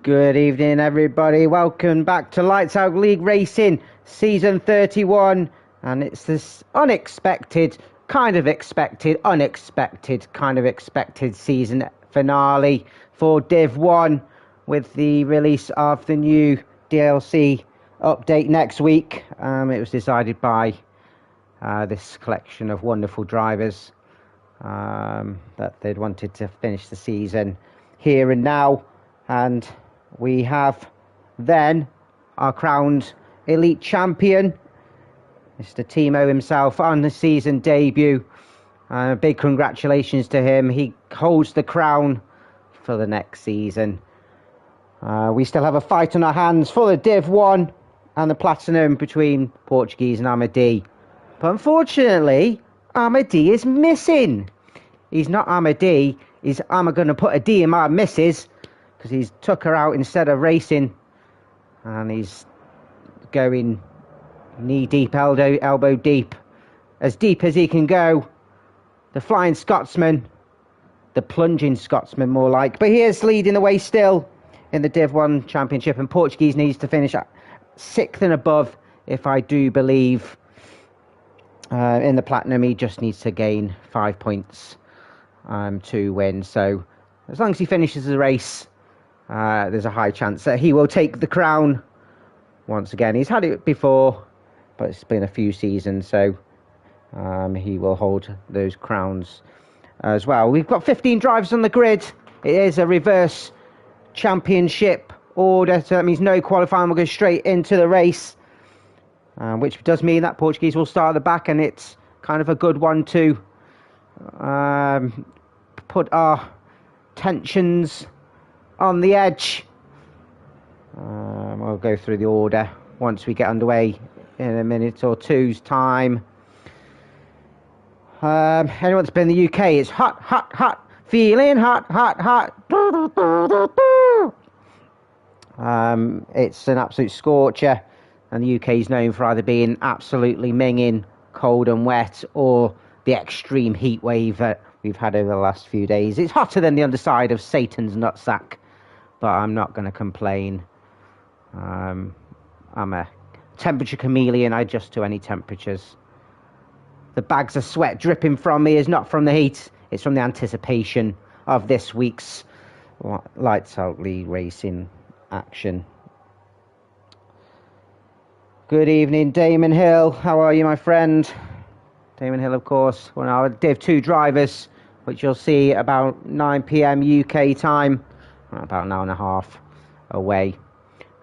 Good evening, everybody. Welcome back to Lights Out League Racing, Season 31. And it's this unexpected season finale for Div 1 with the release of the new DLC update next week. It was decided by this collection of wonderful drivers that they'd wanted to finish the season here and now. And we have then our crowned elite champion, Mr. Timo himself, on the season debut. Big congratulations to him. He holds the crown for the next season. We still have a fight on our hands for the Div 1 and the Platinum between Portuguese and Amadi. But unfortunately, Amadi is missing. He's not Amadi. I'm going to put a D in my missus, because he's took her out instead of racing, and he's going knee deep, elbow deep as he can go. The Flying Scotsman, the plunging Scotsman more like, but he is leading the way still in the Div 1 Championship, and Portuguese needs to finish at 6th and above, if I do believe. In the Platinum, he just needs to gain 5 points to win, so as long as he finishes the race, there's a high chance that he will take the crown once again. He's had it before, but it's been a few seasons, so he will hold those crowns as well. We've got 15 drivers on the grid. It is a reverse championship order, so that means no qualifying. We'll go straight into the race, which does mean that Portuguese will start at the back, and it's kind of a good one to put our tensions on the edge. We'll go through the order once we get underway in a minute or two's time. Anyone that's been in the UK, it's hot, hot, hot, feeling hot, hot, hot. It's an absolute scorcher, and the UK is known for either being absolutely minging, cold and wet, or the extreme heat wave that we've had over the last few days. It's hotter than the underside of Satan's nutsack, but I'm not going to complain. I'm a temperature chameleon. I adjust to any temperatures. The bags of sweat dripping from me is not from the heat. It's from the anticipation of this week's Lights Out League Racing action. Good evening, Damon Hill. How are you, my friend? Damon Hill, of course, one of our Div 2 drivers, which you'll see about 9 PM UK time, about an hour and a half away.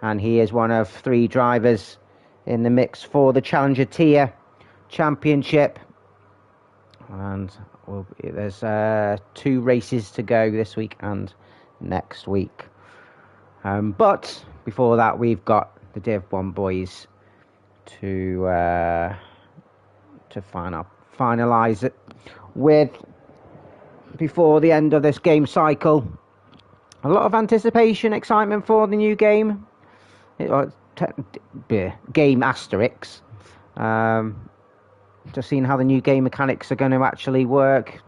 And he is one of 3 drivers in the mix for the Challenger Tier Championship. And there's 2 races to go this week and next week. But before that, we've got the Div 1 boys to finalise it with before the end of this game cycle. A lot of anticipation, excitement for the new game. Game asterisks. Just seeing how the new game mechanics are going to actually work.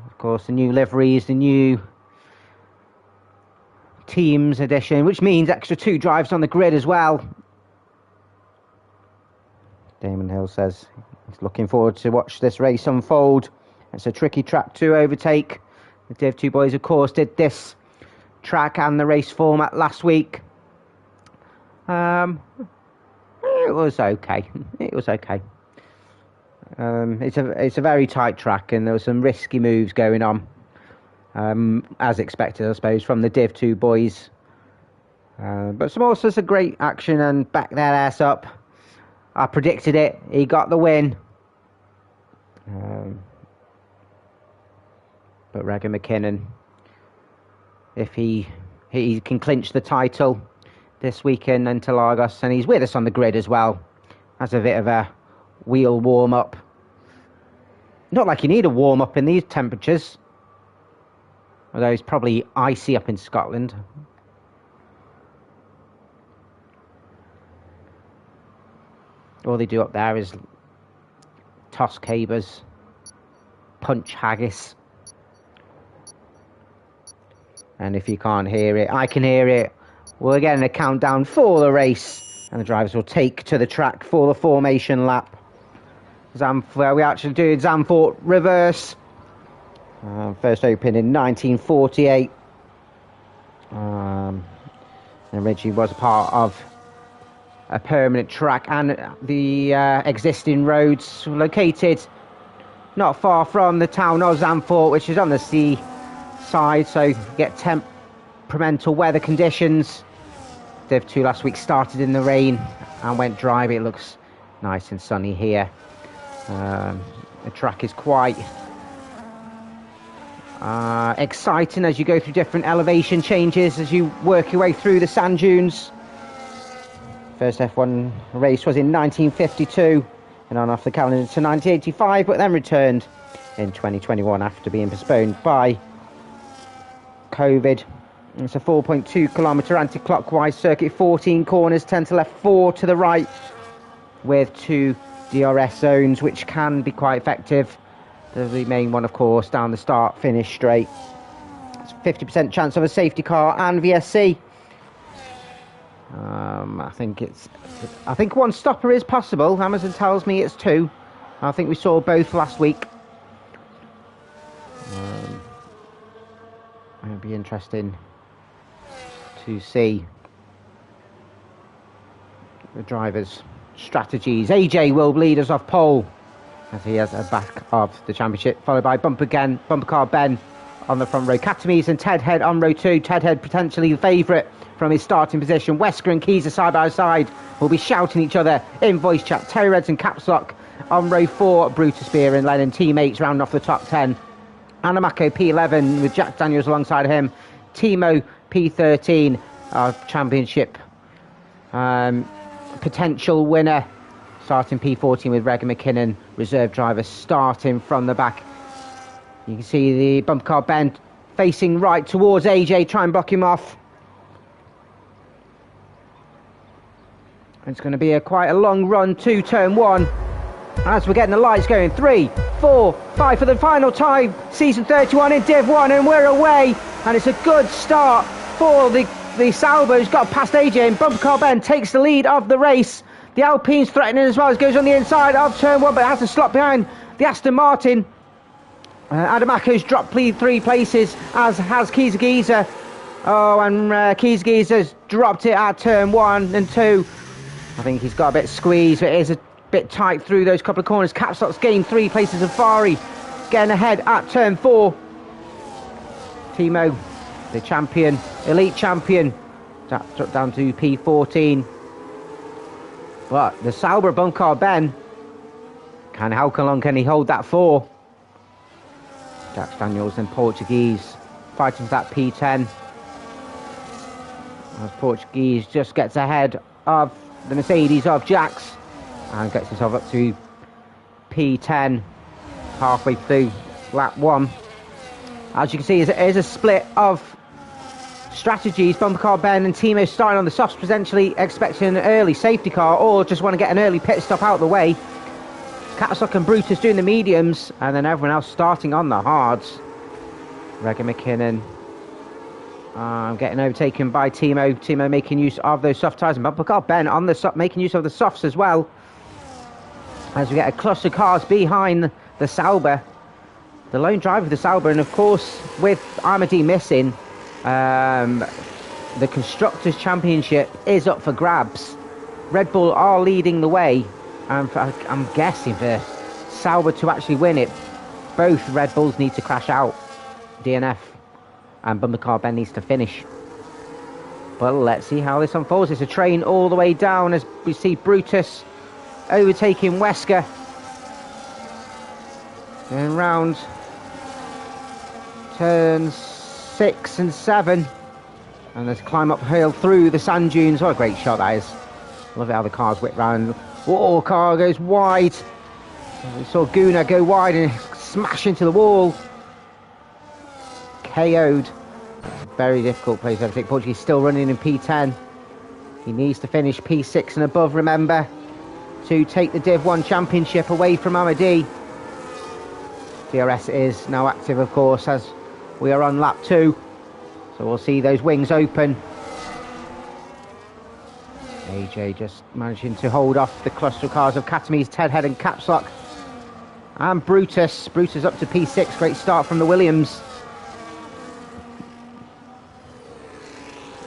Of course, the new liveries, the new teams edition, which means extra 2 drives on the grid as well. Damon Hill says he's looking forward to watch this race unfold. It's a tricky track to overtake. The Div 2 boys, of course, did this track and the race format last week. It was okay. It's a very tight track, and there were some risky moves going on, as expected, I suppose, from the Div 2 boys. But some great action and back that ass up. I predicted it. He got the win. But Regan McKinnon, if he can clinch the title this weekend in Interlagos, and he's with us on the grid as well, as a bit of a wheel warm-up. Not like you need a warm-up in these temperatures, although it's probably icy up in Scotland. All they do up there is toss cabers, punch haggis. And if you can't hear it, I can hear it. We're getting a countdown for the race, and the drivers will take to the track for the formation lap. Where we actually do Zandvoort reverse. First opened in 1948. Originally was part of a permanent track, and the existing roads located not far from the town of Zandvoort, which is on the sea side, so you get temperamental weather conditions. Div 2 last week started in the rain and went dry, but it looks nice and sunny here. The track is quite exciting as you go through different elevation changes as you work your way through the sand dunes. First F1 race was in 1952 and on off the calendar to 1985, but then returned in 2021 after being postponed by COVID. It's a 4.2 kilometre anti-clockwise circuit, 14 corners, 10 to left, 4 to the right, with 2 DRS zones, which can be quite effective. The main one, of course, down the start finish straight. It's a 50% chance of a safety car and VSC. I think one stopper is possible. Amazon tells me it's 2. I think we saw both last week. It'll be interesting to see the drivers' strategies. AJ will lead us off pole as he has a back of the championship, followed by Bumper Car Ben on the front row. Catamies and Ted Head on row 2. Ted Head potentially the favourite from his starting position. Wesker and Keys are side by side, will be shouting each other in voice chat. Terry Reds and Caps Lock on row 4. Brutus Beer and Lennon teammates round off the top 10. Anamako P11 with Jack Daniels alongside him. Timo P13, our championship potential winner, starting P14 with Regan McKinnon, reserve driver, starting from the back. You can see the Bumper Car Ben facing right towards AJ, try and block him off. It's going to be quite a long run to turn 1 as we're getting the lights going. 3, 4, 5 for the final time. Season 31 in Div 1, and we're away. And it's a good start for the Sauber, who's got past AJ, and Bumper Car Ben takes the lead of the race. The Alpine's threatening as well as goes on the inside of turn 1, but has to slot behind the Aston Martin. Adamako's dropped 3 places, as has Kieser. Oh, and Kieser's dropped it at turn 1 and 2. I think he's got a bit squeezed, but it is a bit tight through those couple of corners. Capstock's gained 3 places, and Fari getting ahead at turn 4. Timo, the champion, elite champion, dropped down to P14. But the Sauber Bumper Car Ben, how long can he hold that for? Jack Daniels and Portuguese fighting for that P10. As Portuguese just gets ahead of the Mercedes of Jax and gets himself up to P10 halfway through lap 1. As you can see, it is a split of strategies. Bumper Car Ben and Timo starting on the softs, potentially expecting an early safety car, or just want to get an early pit stop out of the way. Catstock and Brutus doing the mediums, and then everyone else starting on the hards. Regan McKinnon getting overtaken by Timo. Timo making use of those soft tyres, and Bumper Car Ben on the making use of the softs as well. As we get a cluster of cars behind the Sauber, the lone driver of the Sauber, and of course with Armady missing, the Constructors' Championship is up for grabs. Red Bull are leading the way, and I'm guessing for Sauber to actually win it, both Red Bulls need to crash out. DNF and Bumper Car Ben needs to finish. But let's see how this unfolds. It's a train all the way down as we see Brutus overtaking Wesker. And round turns 6 and 7. And there's a climb uphill through the sand dunes. What a great shot that is. Love it how the cars whip round. Whoa, car goes wide. We saw Gunnar go wide and smash into the wall. KO'd. It's a very difficult place to overtake. Portuguese still running in P10. He needs to finish P6 and above, remember, to take the Div 1 championship away from Amadi. DRS is now active, of course, as we are on lap 2. So we'll see those wings open. AJ just managing to hold off the cluster cars of Katamies, Tedhead and Capslock. And Brutus. Brutus up to P6. Great start from the Williams.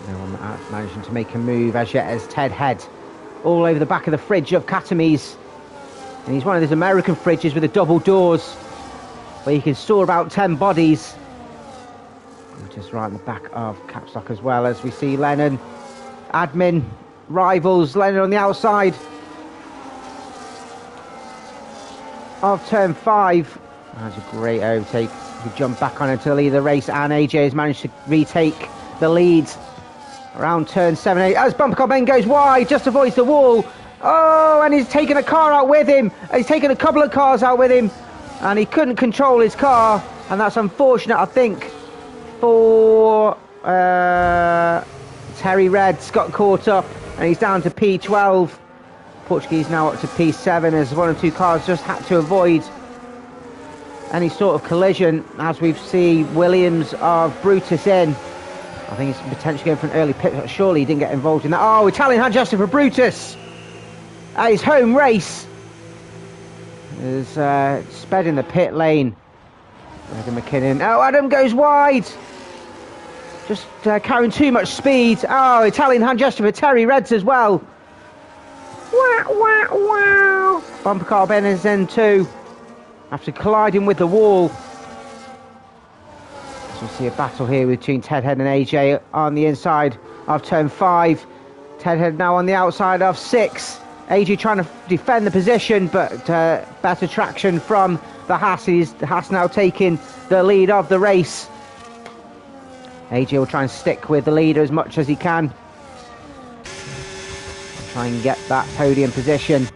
No one managing to make a move as yet as Tedhead. All over the back of the fridge of Katamies. And he's one of those American fridges with the double doors, where you can store about 10 bodies. Just right in the back of Capslock as well, as we see Lennon. Admin, rivals, Lennon on the outside of turn 5. That's a great overtake. He jumped back on into the lead of the race, and AJ has managed to retake the lead around turn 7, 8. As bumper car Ben goes wide, just avoids the wall. Oh, and he's taken a car out with him. He's taken a couple of cars out with him, and he couldn't control his car, and that's unfortunate, I think, for Terry Reds. Got caught up, and he's down to P12. Portuguese now up to P7, as one or two cars just had to avoid any sort of collision, as we see Williams of Brutus in. I think he's potentially going for an early pit, but surely he didn't get involved in that. Oh, Italian hand gesture for Brutus at his home race. Is sped in the pit lane. Adam McKinnon. Oh, Adam goes wide. Just carrying too much speed. Oh, Italian hand gesture for Terry Reds as well. Wow, wow, wow. Bumper car Ben is in too, after colliding with the wall. So we see a battle here between Tedhead and AJ on the inside of turn 5. Tedhead now on the outside of 6. AJ trying to defend the position, but better traction from the Hasses. The Haas now taking the lead of the race. AJ will try and stick with the leader as much as he can. Try and get that podium position.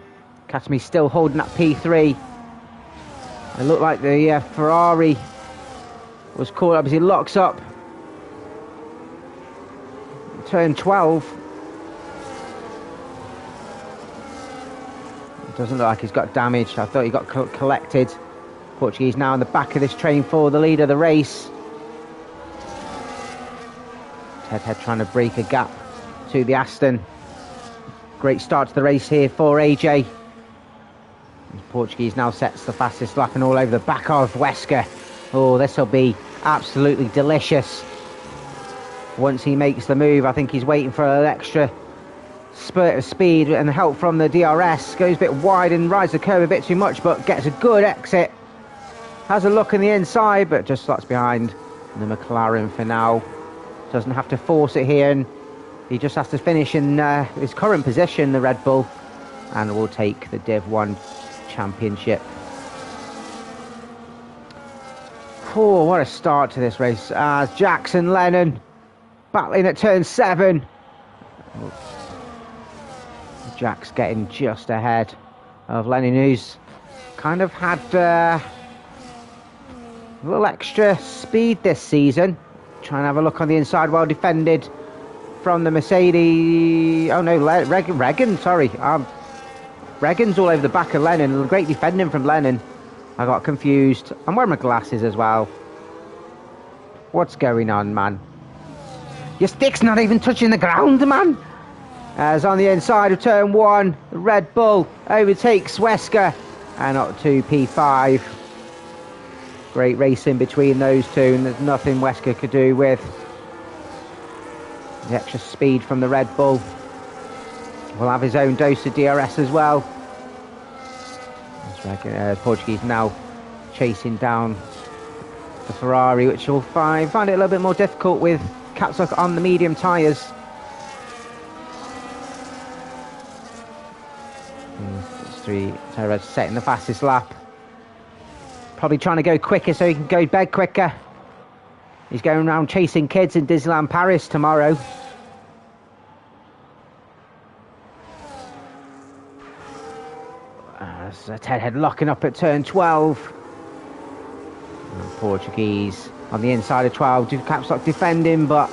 Katami still holding that P3. It looked like the Ferrari was caught up as he locks up turn 12. It doesn't look like he's got damage. I thought he got collected. Portuguese now in the back of this train for the lead of the race. Tedhead trying to break a gap to the Aston. Great start to the race here for AJ. Portuguese now sets the fastest lap and all over the back of Wesker. Oh, this will be absolutely delicious once he makes the move. I think he's waiting for an extra spurt of speed and help from the DRS. Goes a bit wide and rides the curve a bit too much, but gets a good exit. Has a look in the inside, but just slots behind the McLaren for now. Doesn't have to force it here, and he just has to finish in his current position, the Red Bull, and will take the Div 1 championship. Oh, what a start to this race, as Jackson Lennon battling at turn 7. Jack's getting just ahead of Lennon, who's kind of had a little extra speed this season. Trying to have a look on the inside, well defended from the Mercedes. Oh no, Regan, sorry. Regan's all over the back of Lennon. Great defending from Lennon. I got confused. I'm wearing my glasses as well. What's going on, man? Your stick's not even touching the ground, man. As on the inside of turn 1, the Red Bull overtakes Wesker and up to P5. Great racing between those two, and there's nothing Wesker could do with the extra speed from the Red Bull. Will have his own dose of DRS as well. Portuguese now chasing down the Ferrari, which will find it a little bit more difficult with Capslock on the medium tyres. Terry setting the fastest lap. Probably trying to go quicker so he can go to bed quicker. He's going around chasing kids in Disneyland Paris tomorrow. As Tedhead locking up at turn 12. And Portuguese on the inside of 12. Capslock defending, but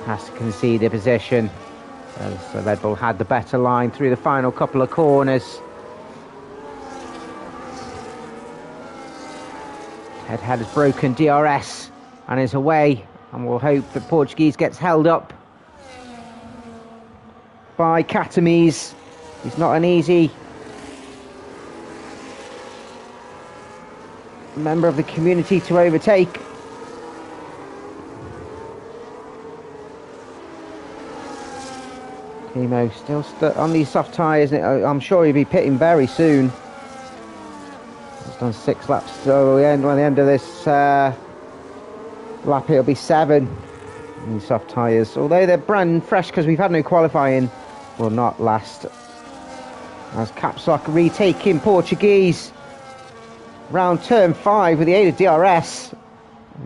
has to concede the position, as the Red Bull had the better line through the final couple of corners. Tedhead has broken DRS and is away And we'll hope the Portuguese gets held up by Katamis. He's not an easy member of the community to overtake. Timo still stuck on these soft tyres. I'm sure he'll be pitting very soon. He's done 6 laps, so by the end of this lap it'll be 7 in these soft tyres. Although they're brand fresh because we've had no qualifying, will not last. As Capsock retaking Portuguese round turn 5 with the aid of DRS.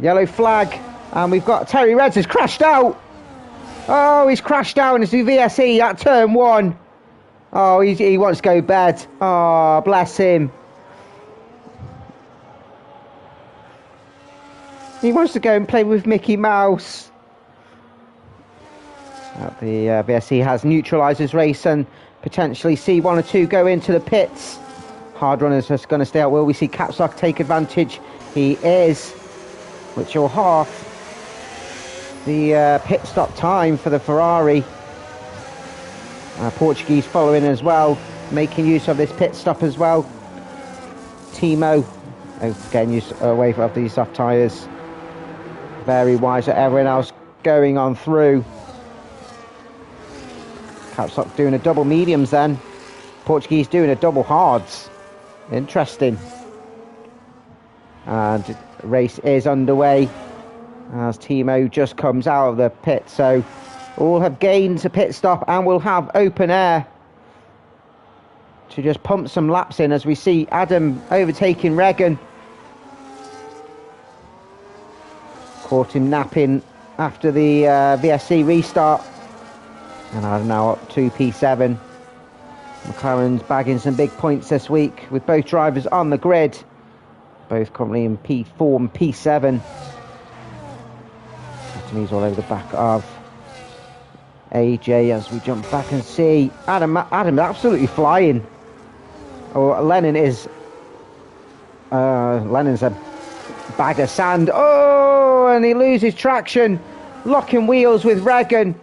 Yellow flag, and we've got Terry Reds has crashed out. Oh, he's crashed out into VSE at turn 1. Oh, he wants to go bed. Oh, bless him. He wants to go and play with Mickey Mouse. The VSE has neutralised his race and potentially see 1 or 2 go into the pits. Hard Runner's just going to stay out. Will we see Capsock take advantage? He is, which will half the pit stop time for the Ferrari. Portuguese following as well, making use of this pit stop as well. Timo getting used away from these soft tyres. Very wise at everyone else going on through. Capsock doing a double mediums then. Portuguese doing a double hards. Interesting. And race is underway as Timo just comes out of the pit. So all have gained a pit stop and will have open air to just pump some laps in as we see Adam overtaking Regan. Caught him napping after the VSC restart. And I'm now up to P7. McLaren's bagging some big points this week with both drivers on the grid. Both currently in P4 and P7. He's all over the back of AJ as we jump back and see Adam absolutely flying. Oh, Lennon is Lennon's a bag of sand. Oh, and he loses traction, locking wheels with Regan,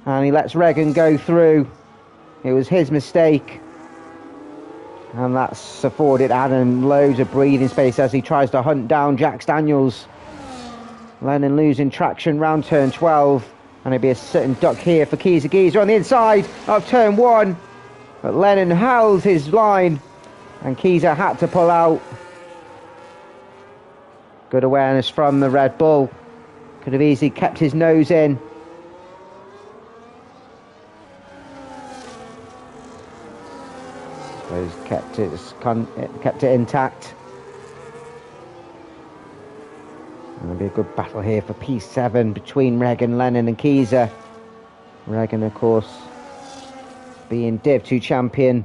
and he lets Regan go through. It was his mistake, and that's afforded Adam loads of breathing space as he tries to hunt down Jax Daniels. Lennon losing traction round turn 12, and it'll be a sitting duck here for Keezer Geezer on the inside of turn 1, but Lennon held his line and Keezer had to pull out. Good awareness from the Red Bull, could have easily kept his nose in. He's kept it intact. And there'll be a good battle here for P7 between Regan, Lennon and Keezer. Regan, of course, being Div 2 champion,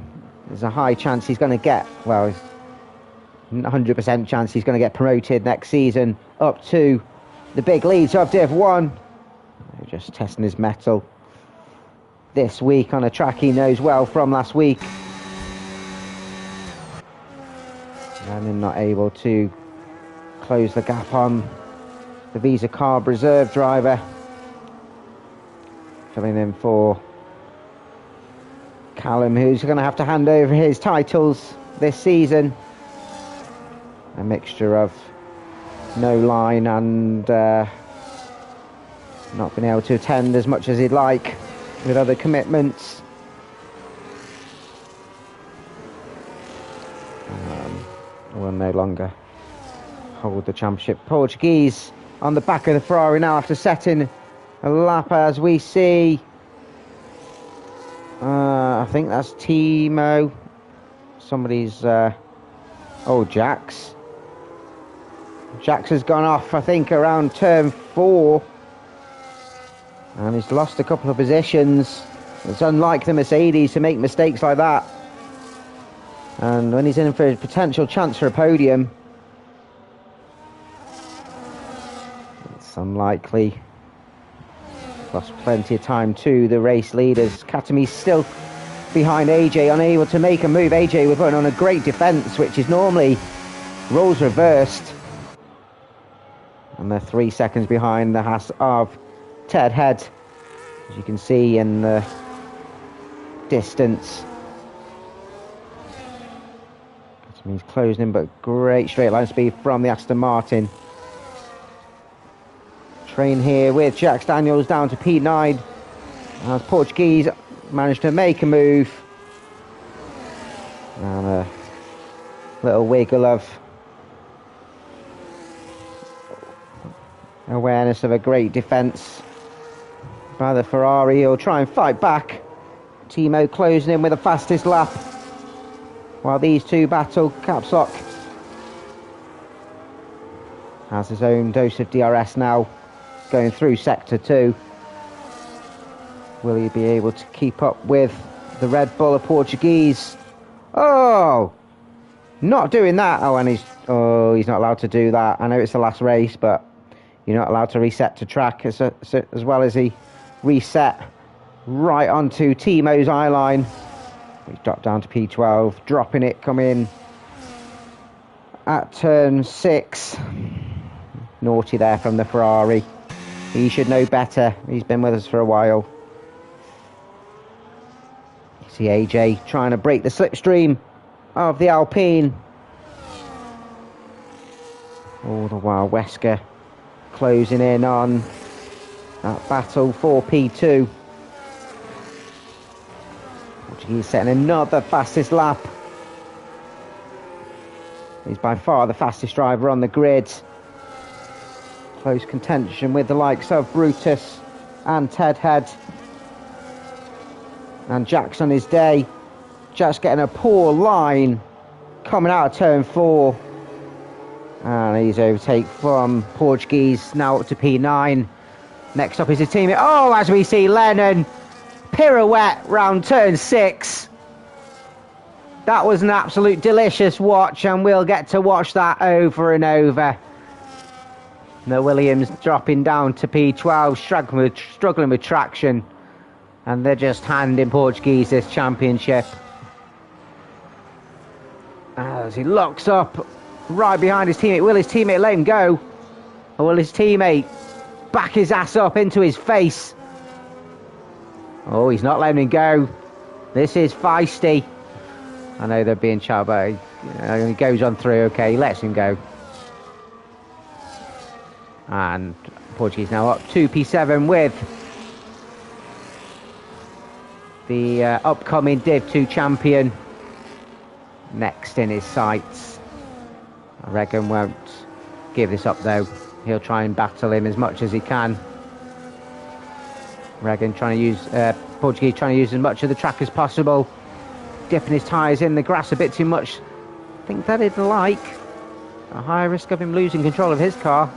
there's a high chance he's going to get, well, 100% chance he's going to get promoted next season up to the big leads of Div 1. They're just testing his mettle this week on a track he knows well from last week. Lennon not able to close the gap on the Visa Carb reserve driver. Filling in for Callum, who's going to have to hand over his titles this season. A mixture of no line and not being able to attend as much as he'd like with other commitments. Will no longer hold the championship. Portuguese on the back of the Ferrari now after setting a lap, as we see. I think that's Timo. Somebody's Jax. Jax has gone off, I think, around turn 4, and he's lost a couple of positions. It's unlike the Mercedes to make mistakes like that. And when he's in for a potential chance for a podium, it's unlikely. Lost plenty of time to the race leaders. Katami's still behind AJ, unable to make a move. AJ was running on a great defence, which is normally roles reversed. And they're 3 seconds behind the Haas of Ted Head, as you can see in the distance. He's closing in, but great straight line speed from the Aston Martin. Train here with Jax Daniels down to P9. As Portuguese managed to make a move. And a little wiggle of awareness of a great defence by the Ferrari. He'll try and fight back. Timo closing in with the fastest lap, while these two battle. Caps Lock has his own dose of DRS now, going through sector 2. Will he be able to keep up with the Red Bull of Portuguese? Oh, not doing that. Oh, and he's not allowed to do that. I know it's the last race, but you're not allowed to reset to track as well as he reset right onto Timo's eye line. He's dropped down to P12, dropping it, coming at turn 6. Naughty there from the Ferrari. He should know better. He's been with us for a while. You see AJ trying to break the slipstream of the Alpine. All the while Wesker closing in on that battle for P2. He's setting another fastest lap. He's by far the fastest driver on the grid. Close contention with the likes of Brutus and Ted Head. And Jack's on his day. Jack's getting a poor line coming out of turn 4. And he's overtake from Portuguese, now up to P9. Next up is his teammate. Oh, as we see Lennon pirouette round turn 6. That was an absolute delicious watch, and we'll get to watch that over and over. The Williams dropping down to P12, struggling with traction, and they're just handing Portuguese this championship. As he locks up right behind his teammate. Will his teammate let him go? Or will his teammate back his ass up into his face? Oh, he's not letting him go. This is feisty. I know they're being chat, but he goes on through. Okay, he lets him go. And Portuguese now up to P7 with the upcoming Div 2 champion next in his sights. I reckon won't give this up though. He'll try and battle him as much as he can. Regan trying to use Portuguese trying to use as much of the track as possible, dipping his tyres in the grass a bit too much. I think that he'd like a high risk of him losing control of his car.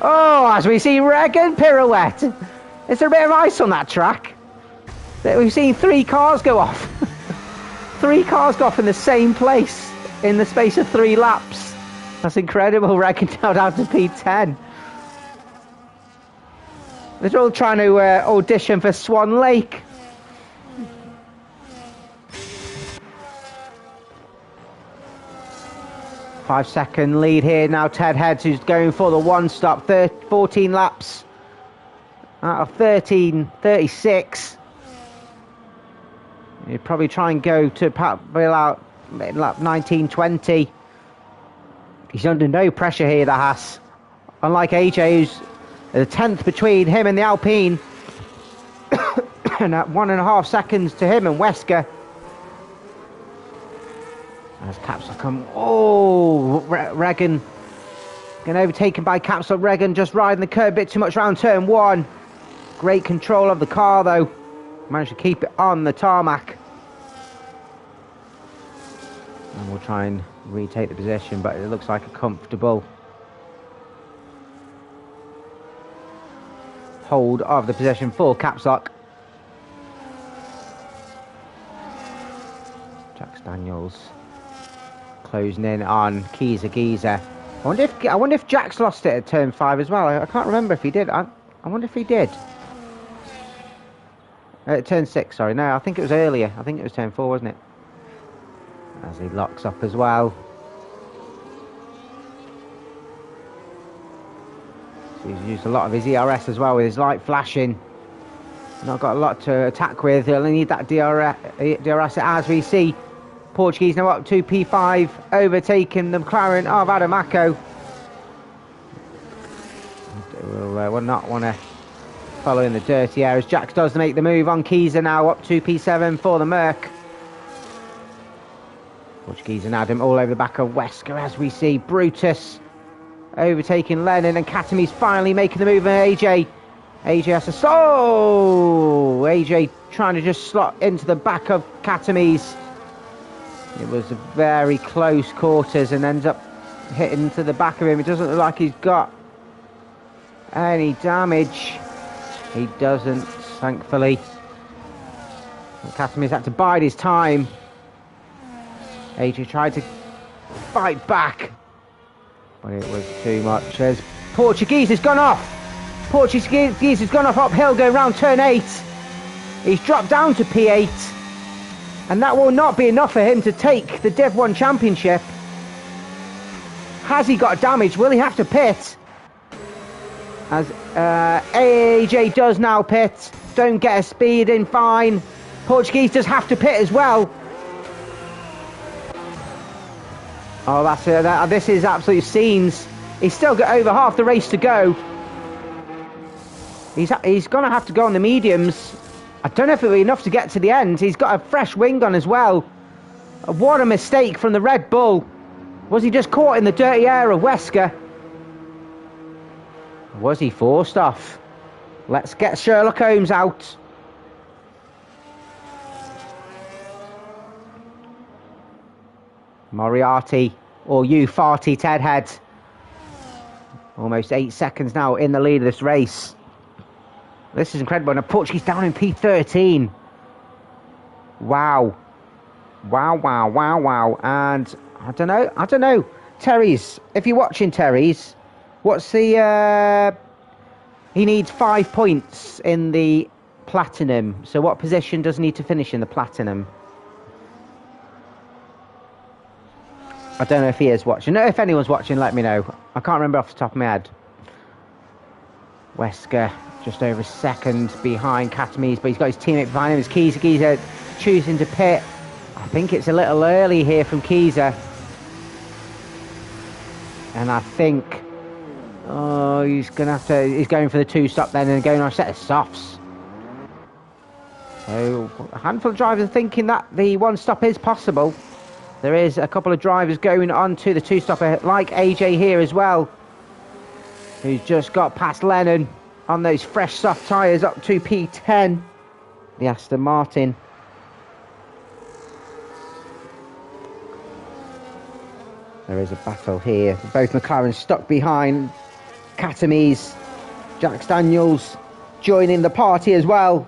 Oh, as we see Regan pirouette. Is there a bit of ice on that track? We've seen 3 cars go off. 3 cars go off in the same place in the space of 3 laps. That's incredible. Regan now down to P10. They're all trying to audition for Swan Lake. Five-second lead here now. Ted Heads, who's going for the one-stop. 14 laps out of 36. He'd probably try and go to about lap 19, 20. He's under no pressure here, the Haas. Unlike AJ, who's the 10th between him and the Alpine. And at 1.5 seconds to him and Wesker. As Caps Lock come. Oh, Regan getting overtaken by Caps Lock. Regan just riding the curb a bit too much around turn 1. Great control of the car though. Managed to keep it on the tarmac. And we'll try and retake the position, but it looks like a comfortable hold of the possession for Caps Lock. Jax Daniels closing in on Giza. I wonder if Jax lost it at turn 5 as well. I can't remember if he did. I wonder if he did. Turn 6, sorry. No, I think it was earlier. I think it was turn 4, wasn't it? As he locks up as well. He's used a lot of his ERS as well with his light flashing. Not got a lot to attack with. He'll need that DRS as we see Portuguese now up to P5, overtaking the McLaren of Adamaco. Will not want to follow in the dirty areas. Jax does make the move on Keyser now up to P7 for the Merc. Portuguese and Adam all over the back of Wesker as we see Brutus overtaking Lennon, and Katami's finally making the move on AJ. AJ has to... Oh! AJ trying to just slot into the back of Katami's. It was a very close quarters and ends up hitting to the back of him. It doesn't look like he's got any damage. He doesn't, thankfully. Katami's had to bide his time. AJ tried to fight back, but it was too much as Portuguese has gone off. Portuguese has gone off uphill going round turn 8. He's dropped down to P8, and that will not be enough for him to take the Div 1 Championship. Has he got damage? Will he have to pit? As AJ does now pit. Don't get a speed in, fine. Portuguese does have to pit as well. Oh, that's it. This is absolute scenes. He's still got over half the race to go. He's going to have to go on the mediums. I don't know if it'll be enough to get to the end. He's got a fresh wing on as well. What a mistake from the Red Bull. Was he just caught in the dirty air of Wesker? Was he forced off? Let's get Sherlock Holmes out. Moriarty, or you farty Ted Head. Almost 8 seconds now in the lead of this race. This is incredible. And a Portuguese down in P13. Wow. Wow, wow, wow, wow. And I don't know. Terry's, if you're watching Terry's, what's the... he needs 5 points in the Platinum. So what position does he need to finish in the Platinum? I don't know if he is watching. If anyone's watching, let me know. I can't remember off the top of my head. Wesker just over a second behind Katami's, but he's got his teammate behind him. It's Keyser choosing to pit. I think it's a little early here from Keyser. And I think... Oh, he's going to have to... He's going for the 2-stop then and going on a set of softs. So, a handful of drivers are thinking that the 1-stop is possible. There is a couple of drivers going on to the 2-stopper, like AJ here as well, who's just got past Lennon on those fresh soft tyres up to P10, the Aston Martin. There is a battle here. Both McLaren stuck behind Katami's. Jax Daniels joining the party as well.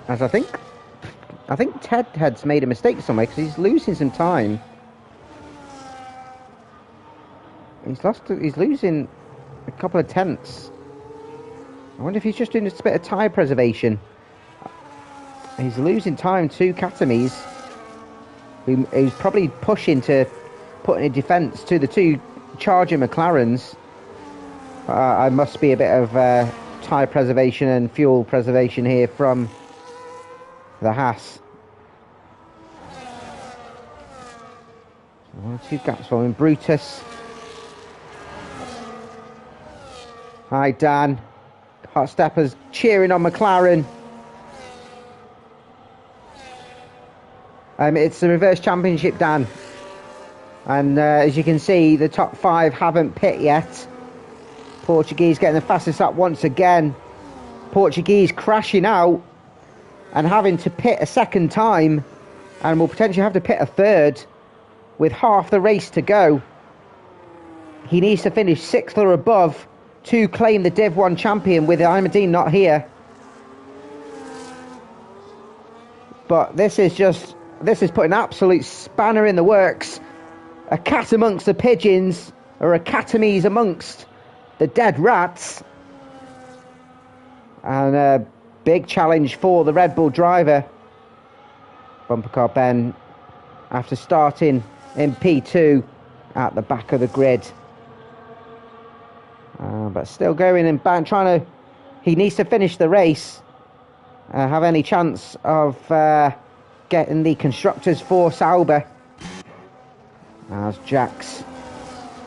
As I think Ted Head's made a mistake somewhere because he's losing some time. He's losing a couple of tenths. I wonder if he's just doing a bit of tyre preservation. He's losing time to Katami's, who's probably pushing to put in a defence to the 2 charging McLarens. I must be a bit of tyre preservation and fuel preservation here from the Haas. 1 or 2 gaps for him. Brutus. Hi, Dan. Hot Steppers cheering on McLaren. It's the reverse championship, Dan. And as you can see, the top 5 haven't pit yet. Portuguese getting the fastest lap once again. Portuguese crashing out and having to pit a second time, and will potentially have to pit a third with half the race to go. He needs to finish 6th or above to claim the Div 1 champion with Ahmadine not here. But this is putting an absolute spanner in the works. A cat amongst the pigeons, or a Katami's amongst the dead rats. And a big challenge for the Red Bull driver. Bumper car Ben, after starting in P2, at the back of the grid. But still going and trying to... He needs to finish the race. Have any chance of getting the constructors for Sauber. As Jax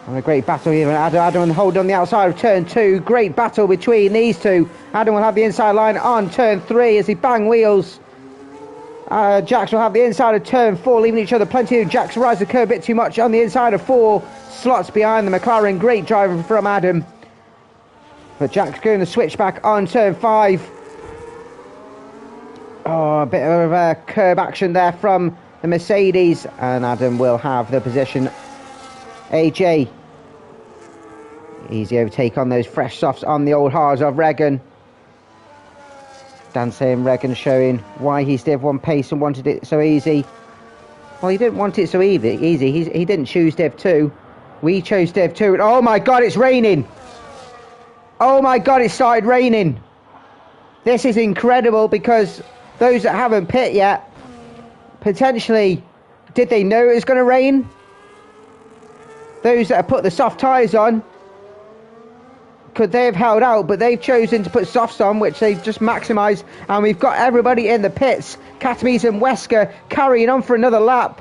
and a great battle here. Adam and hold on the outside of turn 2. Great battle between these two. Adam will have the inside line on turn 3 as he bang wheels. Jax will have the inside of turn 4, leaving each other plenty of... Jax rides the curve a bit too much on the inside of 4. Slots behind the McLaren. Great driving from Adam. But Jax going to switch back on turn 5. Oh, a bit of curb action there from the Mercedes. And Adam will have the position. AJ. Easy overtake on those fresh softs on the old hards of Regan. Dan saying Regan showing why he's Div 1 pace and wanted it so easy. Well, he didn't want it so easy. He didn't choose Div 2. We chose Div 2. Oh my God, it's raining. Oh my God, it started raining. This is incredible because those that haven't pit yet, potentially, did they know it was going to rain? Those that have put the soft tyres on, could they have held out? But they've chosen to put softs on, which they've just maximised. And we've got everybody in the pits. Katames and Wesker carrying on for another lap.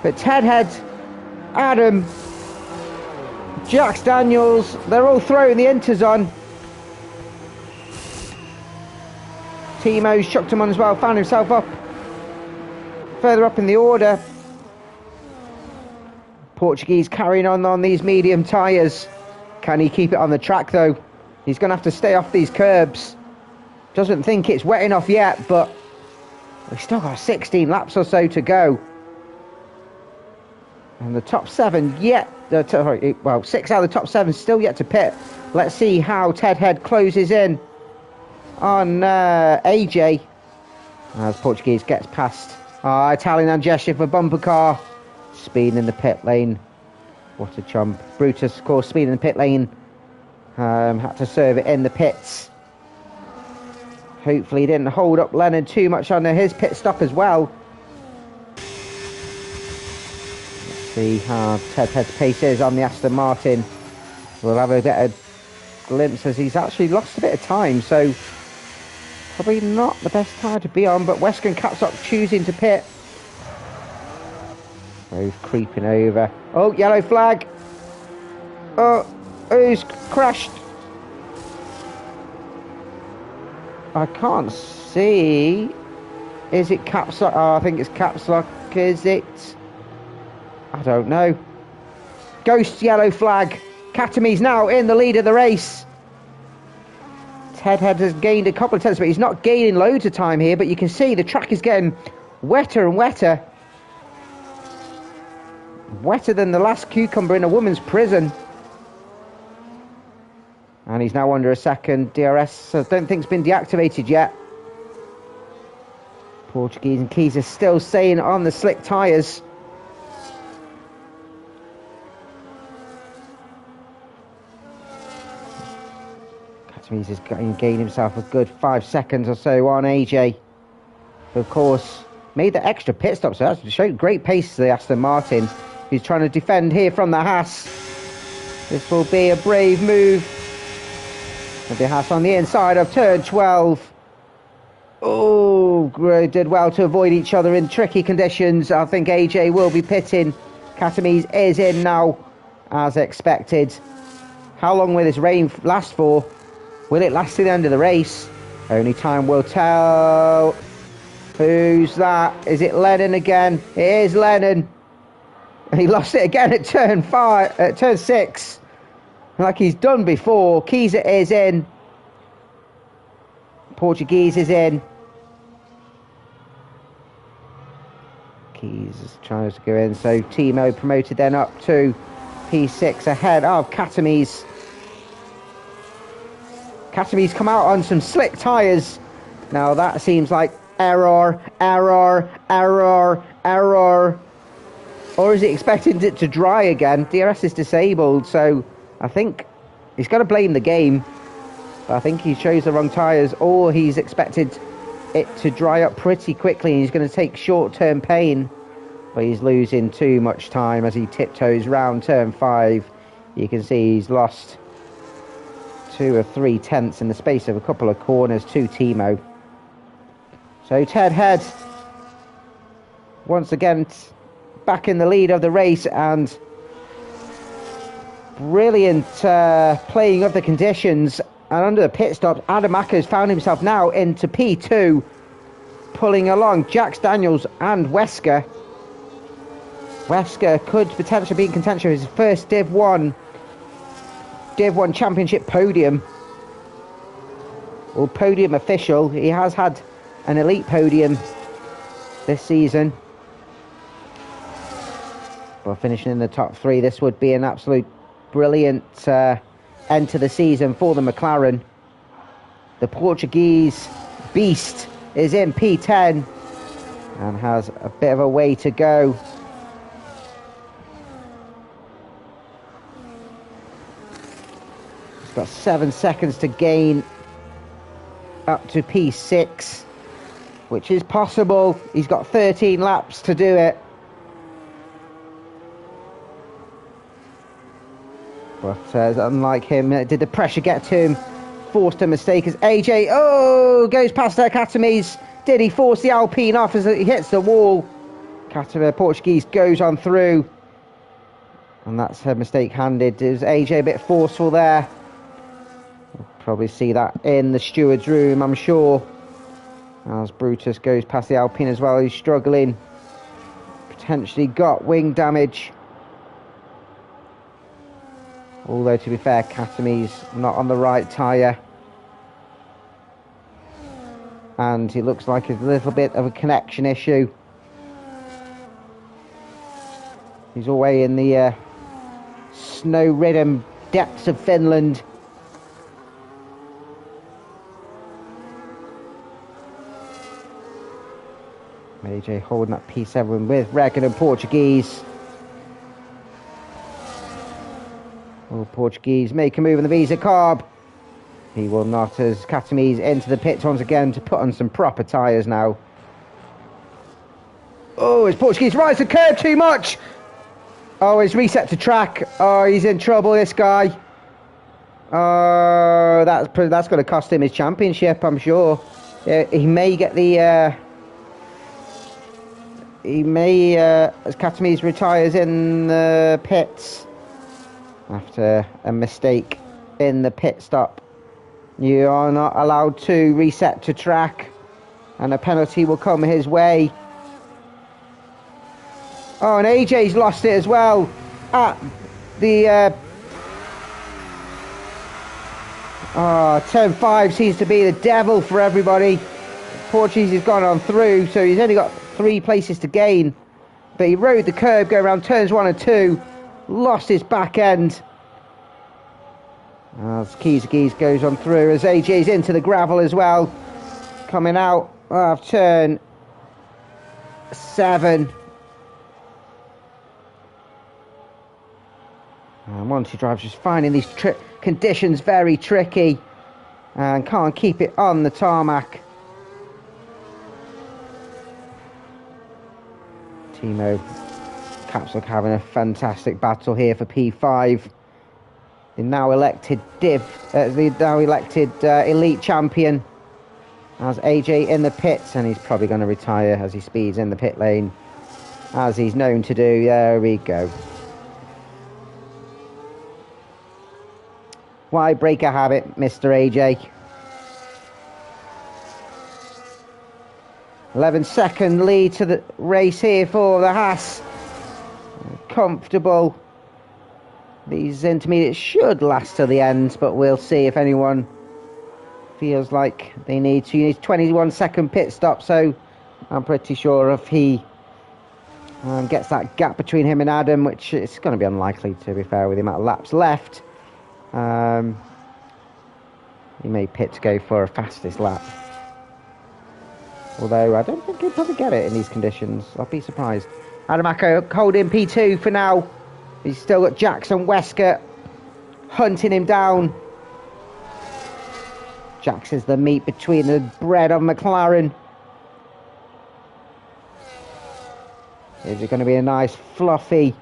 But Tedhead, Adam, Jax Daniels, they're all throwing the inters on. Timo's chucked him on as well, found himself up further up in the order. Portuguese carrying on these medium tyres. Can he keep it on the track though? He's going to have to stay off these curbs. Doesn't think it's wet enough yet, but we've still got 16 laps or so to go. And the top 7 yet, well, 6 out of the top 7 still yet to pit. Let's see how Tedhead closes in on AJ as Portuguese gets past Italian and Gesture for bumper car. Speed in the pit lane. What a chump. Brutus, of course, speed in the pit lane. Had to serve it in the pits. Hopefully he didn't hold up Lennon too much on his pit stop as well. Let's see how Tedhead's pace is on the Aston Martin. We'll have a bit of glimpse as he's actually lost a bit of time, so probably not the best tyre to be on, but Wesker and Capsock choosing to pit. Both creeping over. Oh, yellow flag. Oh, who's crashed? I can't see. Is it Caps Lock? Oh, I think it's Caps Lock. Is it? I don't know. Ghost yellow flag. Katame's now in the lead of the race. Tedhead has gained a couple of tenths, but he's not gaining loads of time here. But you can see the track is getting wetter and wetter. Wetter than the last cucumber in a woman's prison. And he's now under a second. DRS, I don't think it's been deactivated yet. Portuguese and Keys are still staying on the slick tyres. Katames is gaining himself a good 5 seconds or so on AJ. Of course, made the extra pit stop, so that's showed great pace to the Aston Martin. He's trying to defend here from the Haas. This will be a brave move. With the Haas on the inside of turn 12. Oh, did well to avoid each other in tricky conditions. I think AJ will be pitting. Katames is in now, as expected. How long will this rain last for? Will it last to the end of the race? Only time will tell. Who's that? Is it Lennon again? It is Lennon. He lost it again at turn 6. Like he's done before. Keyser is in. Portuguese is in. Keys is trying to go in. So Timo promoted then up to P6 ahead of Katames. Katames come out on some slick tyres. Now that seems like error. Or is he expecting it to dry again? DRS is disabled, so I think he's got to blame the game. But I think he chose the wrong tyres, or he's expected it to dry up pretty quickly and he's going to take short-term pain. but he's losing too much time as he tiptoes round turn 5. You can see he's lost 2 or 3 tenths in the space of a couple of corners to Timo. So Ted Head, once again, back in the lead of the race, and brilliant playing of the conditions. And under the pit stop, Adam Acker's found himself now into P2, pulling along Jax Daniels and Wesker. Wesker could potentially be in contention for his first Div 1 Championship podium, or podium official. He has had an elite podium this season, but finishing in the top 3, this would be an absolute brilliant end to the season for the McLaren. The Portuguese beast is in P10 and has a bit of a way to go. He's got 7 seconds to gain up to P6, which is possible. He's got 13 laps to do it. But unlike him, did the pressure get to him? Forced a mistake as AJ, goes past the Academies. Did he force the Alpine off as he hits the wall? Portuguese goes on through. And that's her mistake handed. Is AJ a bit forceful there? We'll probably see that in the steward's room, I'm sure. As Brutus goes past the Alpine as well. He's struggling. Potentially got wing damage. Although, to be fair, Katami's not on the right tyre. And it looks like a little bit of a connection issue. He's away in the snow-ridden depths of Finland. AJ holding that P7 with Regan and Portuguese. Portuguese make a move in the Visa Carb. He will not, as Katami's into the pits once again to put on some proper tyres now. His Portuguese rides the curb too much. He's reset to track. He's in trouble, this guy. That's going to cost him his championship, I'm sure. He may get the... as Katami's retires in the pits after a mistake in the pit stop. You are not allowed to reset to track, and a penalty will come his way. And AJ's lost it as well at the turn 5 seems to be the devil for everybody. Portuguese has gone on through, so he's only got 3 places to gain, but he rode the curb going around turns 1 and 2. Lost his back end. As Keys goes on through, as AJ's into the gravel as well. Coming out of turn 7. And Monty Drive's just finding these conditions very tricky and can't keep it on the tarmac. Timo Capsule having a fantastic battle here for P5. The now elected elite champion. As AJ in the pits, and he's probably going to retire as he speeds in the pit lane, as he's known to do. There we go. Why break a habit, Mr. AJ? 11-second lead to the race here for the Haas. Comfortable. These intermediates should last to the end, but we'll see if anyone feels like they need to. He needs 21-second pit stop, so I'm pretty sure if he gets that gap between him and Adam, which is going to be unlikely, to be fair, with the amount of laps left, he may pit to go for a fastest lap. Although I don't think he'll probably get it in these conditions. I'll be surprised. Adam Acko holding P2 for now. He's still got Jackson Wesker hunting him down. Jax is the meat between the bread of McLaren. Is it going to be a nice fluffy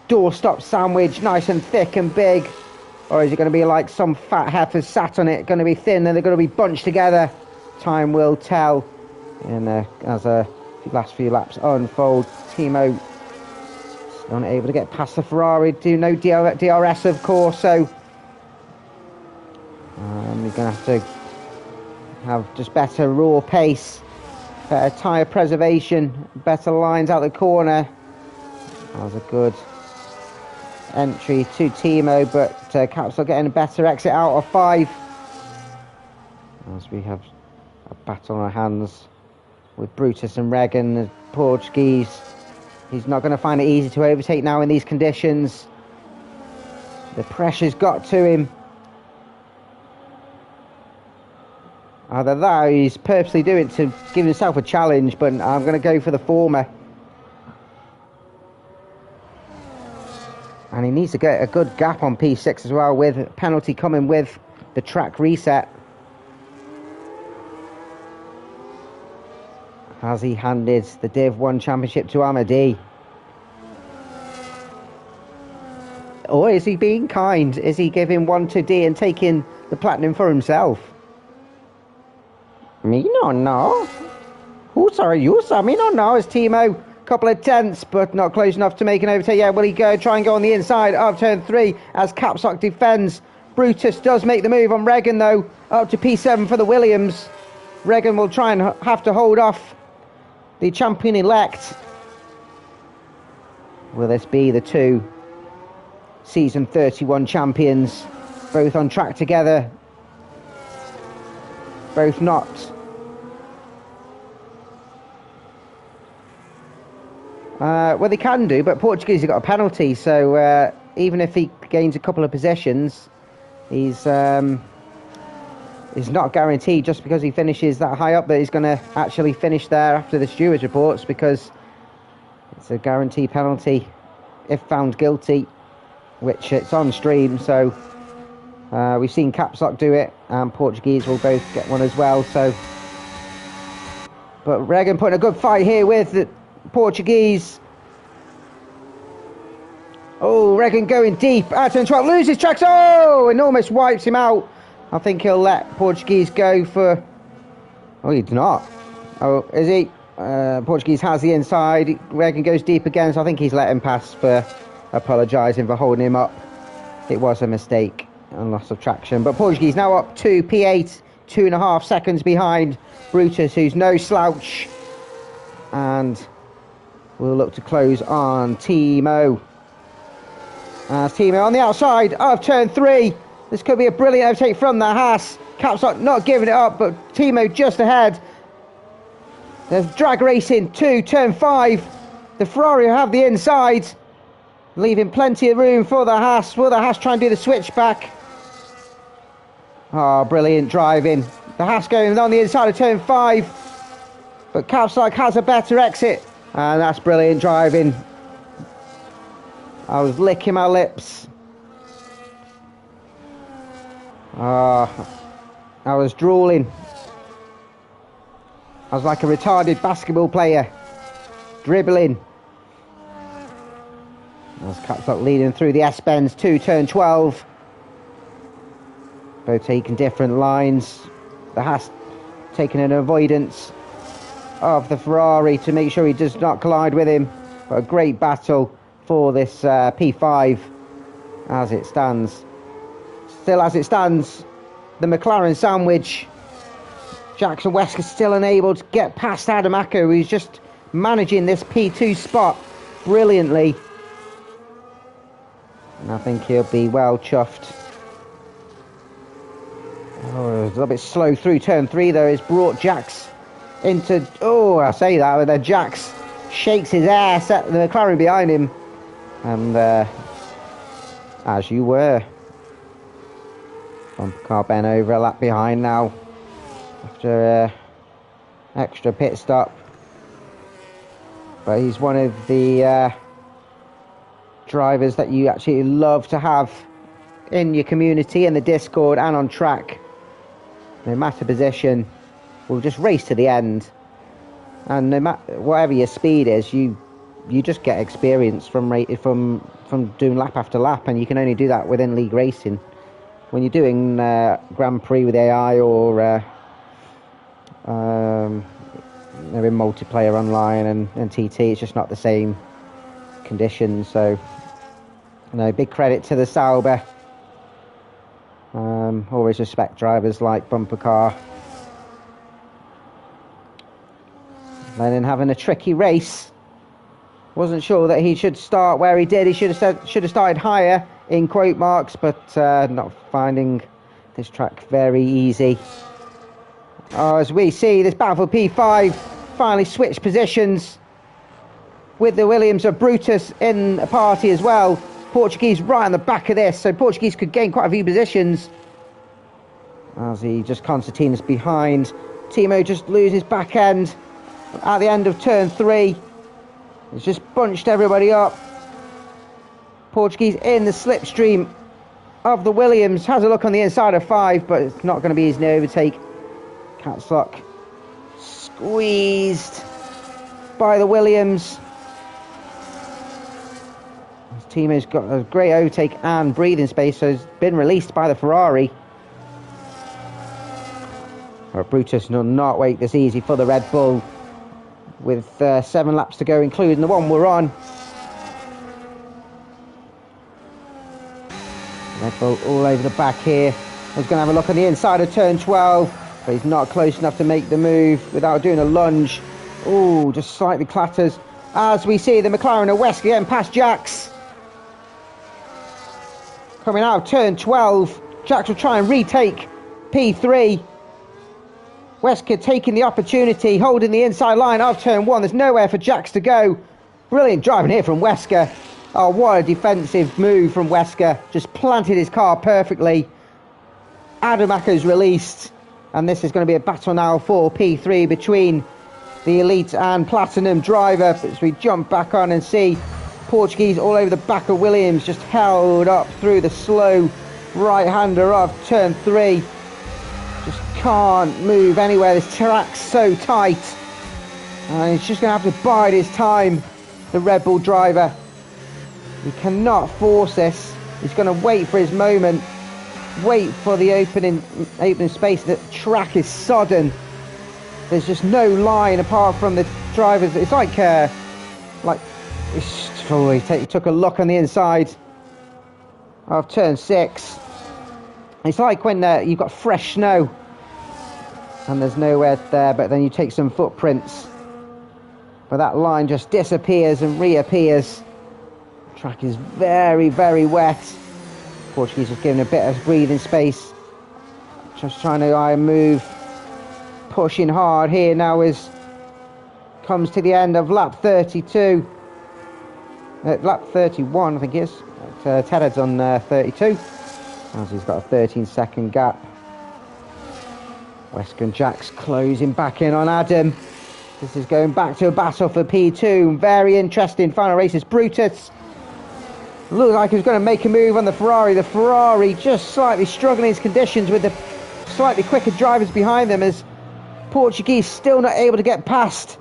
doorstop sandwich, nice and thick and big? Or is it going to be like some fat heifer sat on it, going to be thin and they're going to be bunched together? Time will tell. And as the last few laps unfold, Timo unable to get past the Ferrari. Do no DRS, of course, so you're going to have to have just better raw pace, better tyre preservation, better lines out the corner. That was a good entry to Timo, but Capsule getting a better exit out of 5. As we have a battle on our hands with Brutus and Regan, the Portuguese. He's not going to find it easy to overtake now in these conditions. The pressure's got to him. Either that or he's purposely doing it to give himself a challenge, but I'm going to go for the former. And he needs to get a good gap on P6 as well, with a penalty coming with the track reset. Has he handed the Div 1 Championship to Amadi? Or is he being kind? Is he giving one to D and taking the platinum for himself? Me no know. Who's sorry, you sir? Me no know. It's Timo. Couple of tenths, but not close enough to make an overtake. Yeah, will he go try and go on the inside of turn 3 as Capsock defends? Brutus does make the move on Regan though, up to P7 for the Williams. Regan will try and have to hold off the champion-elect. Will this be the two season 31 champions, both on track together, both not? Well, they can do, but Portuguese have got a penalty, so even if he gains a couple of positions, he's not guaranteed just because he finishes that high up that he's going to actually finish there after the stewards reports, because it's a guaranteed penalty if found guilty, which it's on stream. So we've seen Capsock do it, and Portuguese will both get one as well. So, but Regan putting a good fight here with the Portuguese. Oh, Regan going deep at turn 12, loses tracks. Oh, and almost wipes him out. I think he'll let Portuguese go for... Oh, he's not. Oh, is he? Portuguese has the inside. Regan goes deep again, so I think he's let him pass for apologising for holding him up. It was a mistake and loss of traction. But Portuguese now up to P8, 2.5 seconds behind Brutus, who's no slouch. And we'll look to close on Timo. Timo on the outside of turn 3. This could be a brilliant overtake from the Haas. Capsock not giving it up, but Timo just ahead. There's drag racing to turn 5. The Ferrari have the inside, leaving plenty of room for the Haas. Will the Haas try and do the switchback? Oh, brilliant driving. The Haas going on the inside of turn 5, but Capsock has a better exit, and that's brilliant driving. I was licking my lips. I was drooling. I was like a retarded basketball player, dribbling. As Capsock leading through the S-bends to turn 12. Both taking different lines. The Haas taking an avoidance of the Ferrari to make sure he does not collide with him. But a great battle for this P5 as it stands. Still as it stands, the McLaren sandwich. Jackson Wesker still unable to get past Adam Acker, who's just managing this P2 spot brilliantly. And I think he'll be well chuffed. Oh, a little bit slow through turn 3 though. It's brought Jax into... Oh, I say that, but then Jax shakes his ass at the McLaren behind him. And as you were. Car bent over a lap behind now after an extra pit stop. But he's one of the drivers that you actually love to have in your community, in the Discord and on track. No matter position, we'll just race to the end. And no matter whatever your speed is, you you just get experience from doing lap after lap, and you can only do that within league racing. When you're doing Grand Prix with AI or they're in multiplayer online and TT, it's just not the same conditions. So, big credit to the Sauber. Always respect drivers like Bumper Car. Lennon having a tricky race. Wasn't sure that he should start where he did. He should have started higher in quote marks, but not finding this track very easy. As we see, this battle for P5 finally switched positions with the Williams of Brutus in a party as well. Portuguese right on the back of this, so Portuguese could gain quite a few positions. As he just Constantine's behind. Timo just loses back end at the end of turn 3. He's just bunched everybody up. Portuguese in the slipstream of the Williams. Has a look on the inside of 5, but it's not going to be easy to overtake. Catslock squeezed by the Williams. Timo's got a great overtake and breathing space, so he's been released by the Ferrari. But Brutus will not wait this easy for the Red Bull, with 7 laps to go, including the one we're on. Red Bull all over the back here. I was going to have a look on the inside of turn 12, but he's not close enough to make the move without doing a lunge. Oh, just slightly clatters. As we see the McLaren of Wesker getting past Jax. Coming out of turn 12, Jax will try and retake P3. Wesker taking the opportunity, holding the inside line of turn 1. There's nowhere for Jax to go. Brilliant driving here from Wesker. Oh, what a defensive move from Wesker. Just planted his car perfectly. Adamako's released. And this is going to be a battle now for P3 between the Elite and Platinum driver. As we jump back on and see Portuguese all over the back of Williams, just held up through the slow right-hander of turn 3. Just can't move anywhere. This track's so tight. And he's just going to have to bide his time, the Red Bull driver. He cannot force this. He's going to wait for his moment. Wait for the opening space. The track is sodden. There's just no line apart from the drivers. It's like he took a look on the inside of turn 6. It's like when you've got fresh snow and there's nowhere there, but then you take some footprints, but that line just disappears and reappears. The track is very, very wet. Portuguese has given a bit of breathing space, just trying to move, pushing hard here now as comes to the end of lap 32. Lap 31 I think it is. Ted's on 32, as he's got a 13-second gap. Wesker and Jax closing back in on Adam. This is going back to a battle for P2. Very interesting final races. Brutus looked like he was going to make a move on the Ferrari. The Ferrari just slightly struggling in his conditions with the slightly quicker drivers behind them, as Portuguese still not able to get past.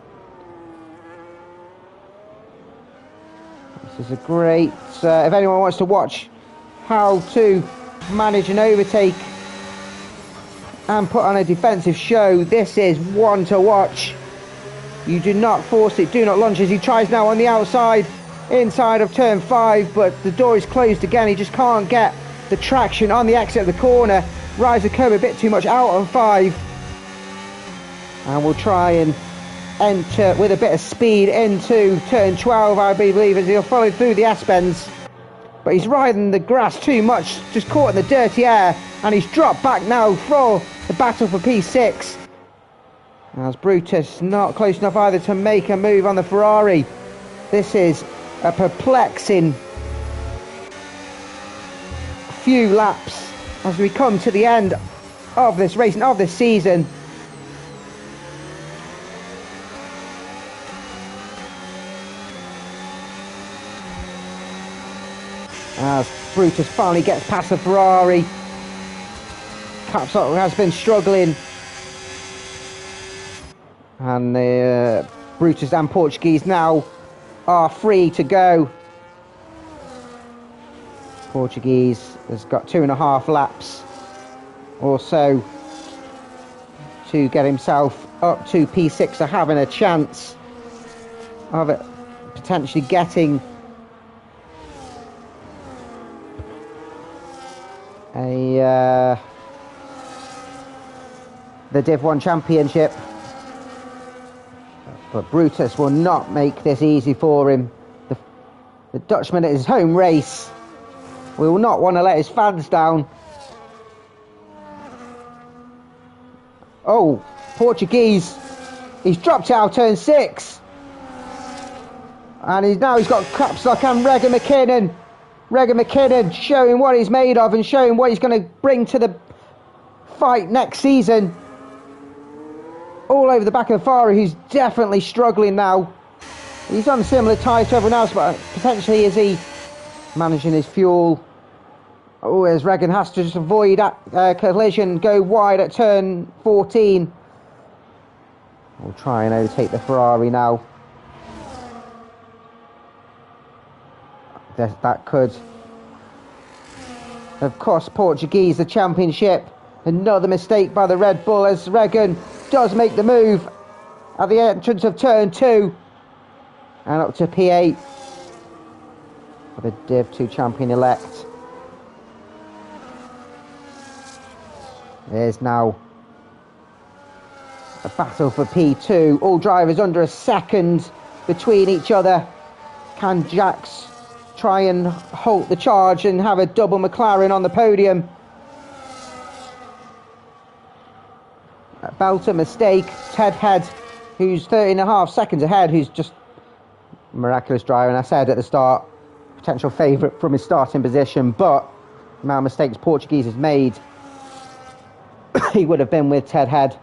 This is a great, if anyone wants to watch how to manage an overtake and put on a defensive show, this is one to watch. You do not force it, do not lunge, as he tries now on the outside, inside of turn 5, but the door is closed again. He just can't get the traction on the exit of the corner. Rides the curb a bit too much out on 5. And we'll try and enter with a bit of speed into turn 12, I believe, as he'll follow through the S-bends. But he's riding the grass too much, just caught in the dirty air, and he's dropped back now for the battle for P6. As Brutus not close enough either to make a move on the Ferrari. This is a perplexing few laps as we come to the end of this race and of this season. As Brutus finally gets past the Ferrari. Capsule has been struggling, and Brutus and Portuguese now are free to go. Portuguese has got 2.5 laps or so to get himself up to P6, or having a chance of it potentially getting the Div 1 Championship. But Brutus will not make this easy for him. The Dutchman at his home race will not want to let his fans down. Oh, Portuguese, he's dropped out turn 6. And he's got Capstock and Regan McKinnon. Regan McKinnon showing what he's made of and showing what he's going to bring to the fight next season. All over the back of the Ferrari, who's definitely struggling now. He's on similar tyres to everyone else, but potentially is he managing his fuel? Oh, as Regan has to just avoid that collision, go wide at turn 14. We'll try and overtake the Ferrari now. That could, of course, Portuguese, the championship. Another mistake by the Red Bull as Regan does make the move at the entrance of turn 2 and up to P8 for the Div 2 champion-elect. There's now a battle for P2. All drivers under a second between each other. Can Jax try and halt the charge and have a double McLaren on the podium? Belter mistake. Ted Head, who's 13.5 seconds ahead, who's just miraculous driver. And I said at the start, potential favourite from his starting position, but the amount of mistakes Portuguese has made, he would have been with Ted Head.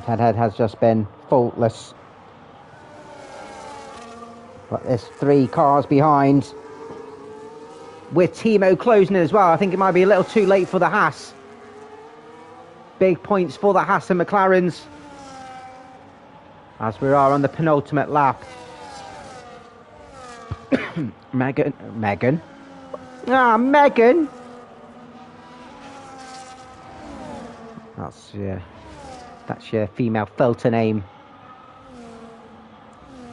Ted Head has just been faultless. But there's 3 cars behind, with Timo closing it as well. I think it might be a little too late for the Haas. Big points for the Haas and McLarens as we are on the penultimate lap. Megan. That's your female filter name.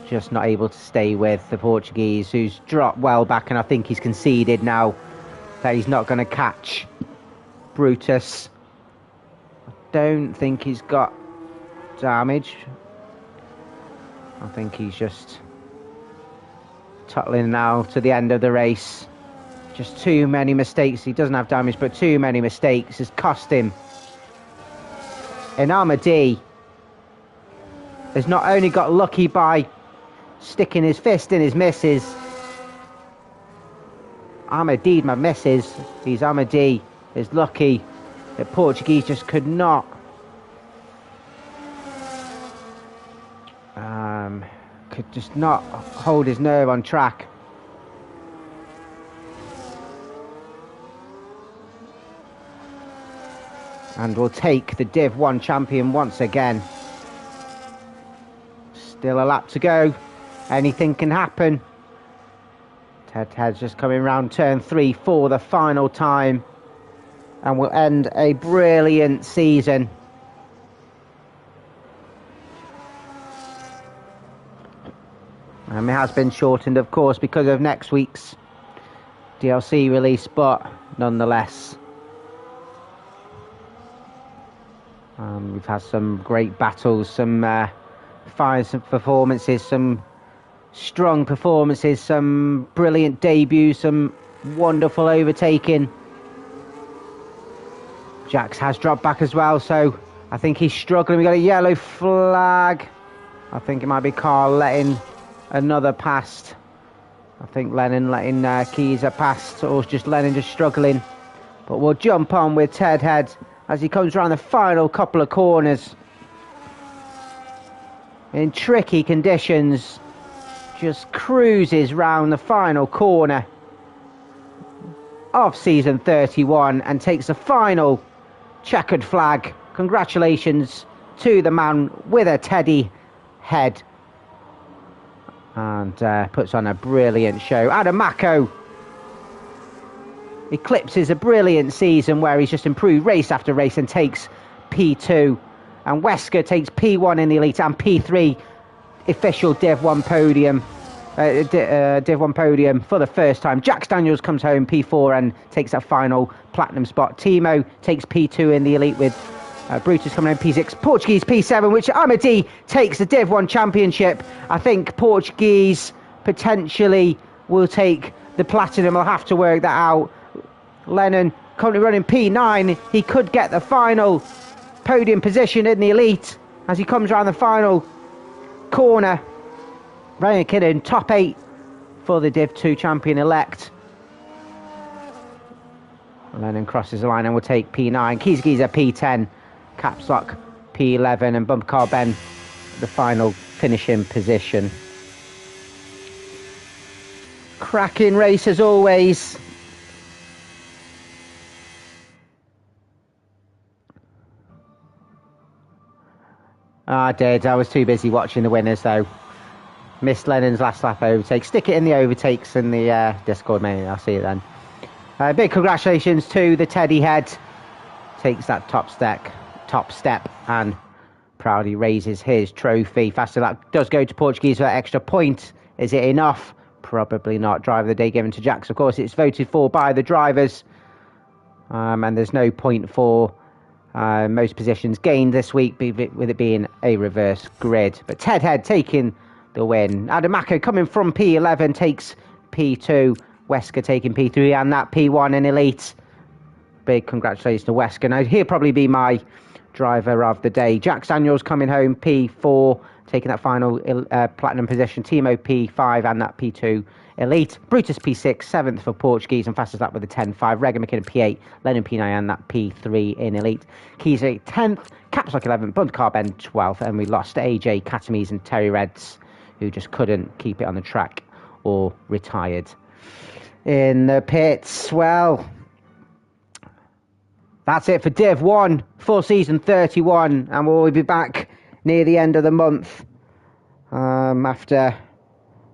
Just not able to stay with the Portuguese, who's dropped well back, and I think he's conceded now that he's not going to catch Brutus. I don't think he's got damage. I think he's just tottling now to the end of the race. Just too many mistakes. He doesn't have damage, but too many mistakes has cost him. And Amadi has not only got lucky by sticking his fist in his missus. Amadi, my missus, he's Amadi, is lucky that Portuguese just could not hold his nerve on track. And will take the Div 1 champion once again. Still a lap to go. Anything can happen. Ted's just coming round turn 3 for the final time. And will end a brilliant season. It has been shortened, of course, because of next week's DLC release, but nonetheless. We've had some great battles, some fine performances, some strong performances, some brilliant debuts, some wonderful overtaking. Jax has dropped back as well, so I think he's struggling. We got a yellow flag. I think it might be Carl letting another past. I think Lennon letting Keyser past, or just Lennon just struggling. But we'll jump on with Ted Head as he comes around the final couple of corners. In tricky conditions, just cruises round the final corner of season 31 and takes the final checkered flag. Congratulations to the man with a teddy head. and puts on a brilliant show. Adam Mako eclipses a brilliant season where he's just improved race after race and takes P2. And Wesker takes P1 in the Elite and P3 official Div 1 podium. Div 1 podium for the first time. Jax Daniels comes home P4 and takes that final platinum spot. Timo takes P2 in the Elite with Brutus coming in P6. Portuguese P7, which Amadi takes the Div 1 championship. I think Portuguese potentially will take the platinum. I'll have to work that out. Lennon currently running P9. He could get the final podium position in the Elite as he comes around the final corner. Ryan Kinnan, top 8 for the Div 2 champion-elect. Lennon crosses the line and will take P9. Kiesgiza P10. Caps Lock P11. And Bumper Car Ben, the final finishing position. Cracking race as always. I did. I was too busy watching the winners though. Missed Lennon's last lap overtake. Stick it in the overtakes in the Discord, maybe. I'll see you then. Big congratulations to the Teddy Head. Takes that top step and proudly raises his trophy. Faster lap does go to Portuguese for that extra point. Is it enough? Probably not. Driver of the day given to Jax. Of course, it's voted for by the drivers. And there's no point for most positions gained this week, with it being a reverse grid. But Ted Head taking the win. Adamako coming from P11 takes P2. Wesker taking P3 and that P1 in Elite. Big congratulations to Wesker. Now he'll probably be my driver of the day. Jax Daniels coming home P4, taking that final platinum position. Timo P5 and that P2 Elite. Brutus P6, 7th for Portuguese and fastest lap with a 10.5. Regan McKinnon P8, Lennon P9 and that P3 in Elite. Keys 10th, Caps Lock 11th, Bunt Car Ben 12th, and we lost AJ Katamise and Terry Reds, who just couldn't keep it on the track or retired. In the pits, well, that's it for Div 1 for season 31, and we'll be back near the end of the month after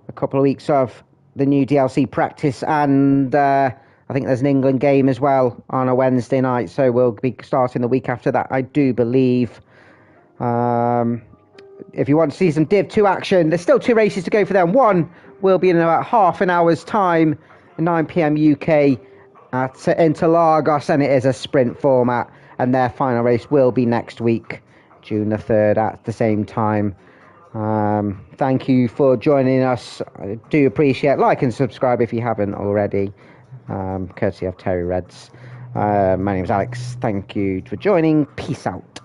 a couple of weeks of the new DLC practice, and I think there's an England game as well on a Wednesday night, so we'll be starting the week after that, I do believe. If you want to see some Div 2 action, there's still 2 races to go for them. One will be in about half an hour's time, 9 PM UK at Interlagos, and it is a sprint format, and their final race will be next week, June the 3rd at the same time. Thank you for joining us. I do appreciate. Like and subscribe if you haven't already, courtesy of Terry Reds. My name is Alex. Thank you for joining. Peace out.